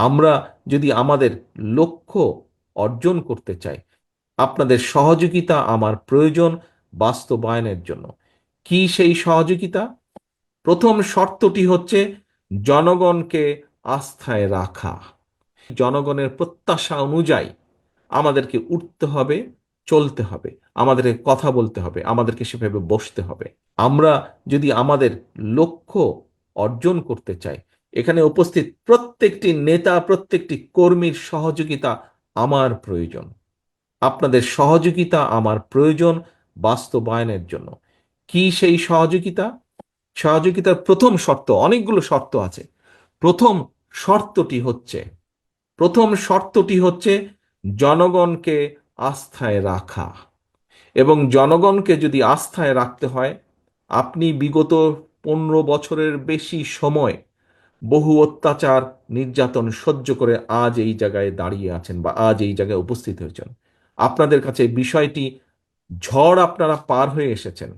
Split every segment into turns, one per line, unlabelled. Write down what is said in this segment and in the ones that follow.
আমরা যদি আমাদের লক্ষ্য অর্জন করতে চাই, আপনাদের সহযোগিতা আমার প্রয়োজন বাস্তবায়নের জন্য। কি সেই সহযোগিতা? প্রথম শর্তটি হচ্ছে জনগণকে আস্থায় রাখা। জনগণের প্রত্যাশা অনুযায়ী আমাদেরকে উঠতে হবে, চলতে হবে, আমাদেরকে কথা বলতে হবে, আমাদেরকে সেভাবে বসতে হবে। আমরা যদি আমাদের লক্ষ্য অর্জন করতে চাই, এখানে উপস্থিত প্রত্যেকটি নেতা, প্রত্যেকটি কর্মীর সহযোগিতা আমার প্রয়োজন। আপনাদের সহযোগিতা আমার প্রয়োজন বাস্তবায়নের জন্য। কি সেই সহযোগিতা? সহযোগিতার প্রথম শর্ত, অনেকগুলো শর্ত আছে। প্রথম শর্তটি হচ্ছে প্রথম শর্তটি হচ্ছে জনগণকে আস্থায় রাখা। এবং জনগণকে যদি আস্থায় রাখতে হয়, আপনি বিগত 15 বছরের বেশি সময় বহু অত্যাচার, নির্যাতন সহ্য করে আজ এই জায়গায় দাঁড়িয়ে আছেন বা আজ এই জায়গায় উপস্থিত হয়েছেন। আপনাদের কাছে বিষয়টি ঝড় আপনারা পার হয়ে এসেছেন।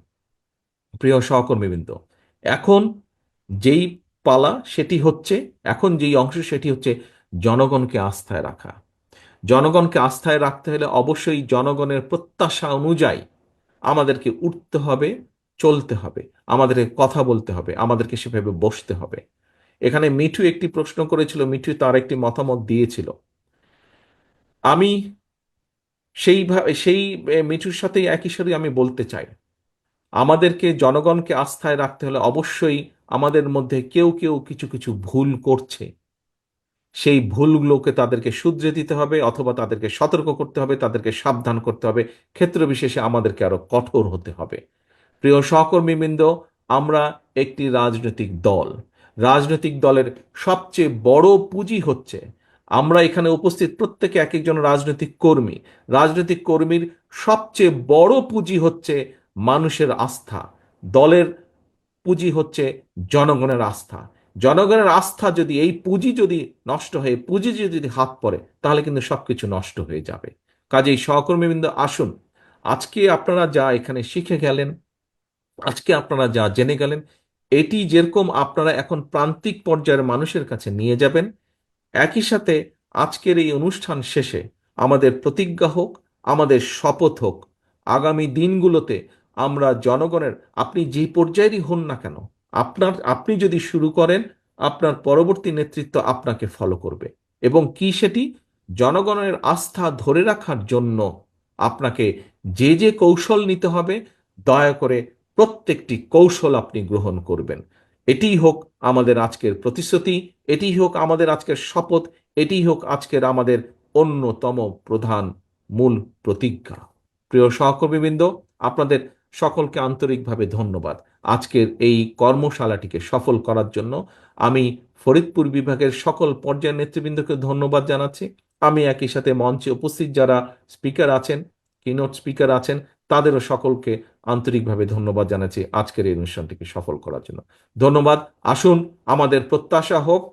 প্রিয় সহকর্মীবৃন্দ, এখন যেই পালা সেটি হচ্ছে, এখন যেই অংশ সেটি হচ্ছে জনগণকে আস্থায় রাখা। জনগণকে আস্থায় রাখতে হলে অবশ্যই জনগণের প্রত্যাশা অনুযায়ী আমাদেরকে উঠতে হবে, চলতে হবে, আমাদেরকে কথা বলতে হবে, আমাদেরকে সেভাবে বসতে হবে। এখানে মিঠু একটি প্রশ্ন করেছিল, মিঠু তার একটি মতামত দিয়েছিল। আমি সেই মিঠুর সাথেই একই সাথে আমি বলতে চাই, আমাদেরকে জনগণকে আস্থায় রাখতে হলে অবশ্যই আমাদের মধ্যে কেউ কেউ কিছু কিছু ভুল করছে। সেই ভুলগুলোকে তাদেরকে শুধরে দিতে হবে, অথবা তাদেরকে সতর্ক করতে হবে, তাদেরকে সাবধান করতে হবে। ক্ষেত্র বিশেষে আমাদেরকে আরো কঠোর হতে হবে। প্রিয় সহকর্মীবৃন্দ, আমরা একটি রাজনৈতিক দল। রাজনৈতিক দলের সবচেয়ে বড় পুঁজি হচ্ছে, আমরা এখানে উপস্থিত প্রত্যেকে এক একজন রাজনৈতিক কর্মী। রাজনৈতিক কর্মীর সবচেয়ে বড় পুঁজি হচ্ছে মানুষের আস্থা। দলের পুঁজি হচ্ছে জনগণের আস্থা। জনগণের আস্থা যদি, এই পুঁজি যদি নষ্ট হয়ে, পুঁজি যদি হাত পড়ে, তাহলে কিন্তু সবকিছু নষ্ট হয়ে যাবে। কাজেই সহকর্মীবৃন্দ, আসুন, আজকে আপনারা যা এখানে শিখে গেলেন, আজকে আপনারা যা জেনে গেলেন, এটি যেরকম আপনারা এখন প্রান্তিক পর্যায়ের মানুষের কাছে নিয়ে যাবেন, একই সাথে আজকের এই অনুষ্ঠান শেষে আমাদের প্রতিজ্ঞা হোক, আমাদের শপথ হোক, আগামী দিনগুলোতে আমরা জনগণের, আপনি যে পর্যায়েরই হন না কেন, আপনি যদি শুরু করেন, আপনার পরবর্তী নেতৃত্ব আপনাকে ফলো করবে। এবং কি সেটি? জনগণের আস্থা ধরে রাখার জন্য আপনাকে যে যে কৌশল নিতে হবে, দয়া করে প্রত্যেকটি কৌশল আপনি গ্রহণ করবেন। এটিই হোক আমাদের আজকের প্রতিশ্রুতি, এটিই হোক আমাদের আজকের শপথ, এটিই হোক আজকের আমাদের অন্যতম প্রধান মূল প্রতিজ্ঞা। প্রিয় সহকর্মীবৃন্দ, আপনাদের সকলকে আন্তরিকভাবে ধন্যবাদ। আজকের এই কর্মশালাটিকে সফল করার জন্য আমি ফরিদপুর বিভাগের সকল পর্যায়ের নেতৃবৃন্দকে ধন্যবাদ জানাচ্ছি। আমি একই সাথে মঞ্চে উপস্থিত যারা স্পিকার আছেন, কিনোট স্পিকার আছেন, তাদেরও সকলকে আন্তরিকভাবে ধন্যবাদ জানাচ্ছি আজকের এই অনুষ্ঠানটিকে সফল করার জন্য। ধন্যবাদ। আসুন, আমাদের প্রত্যাশা হোক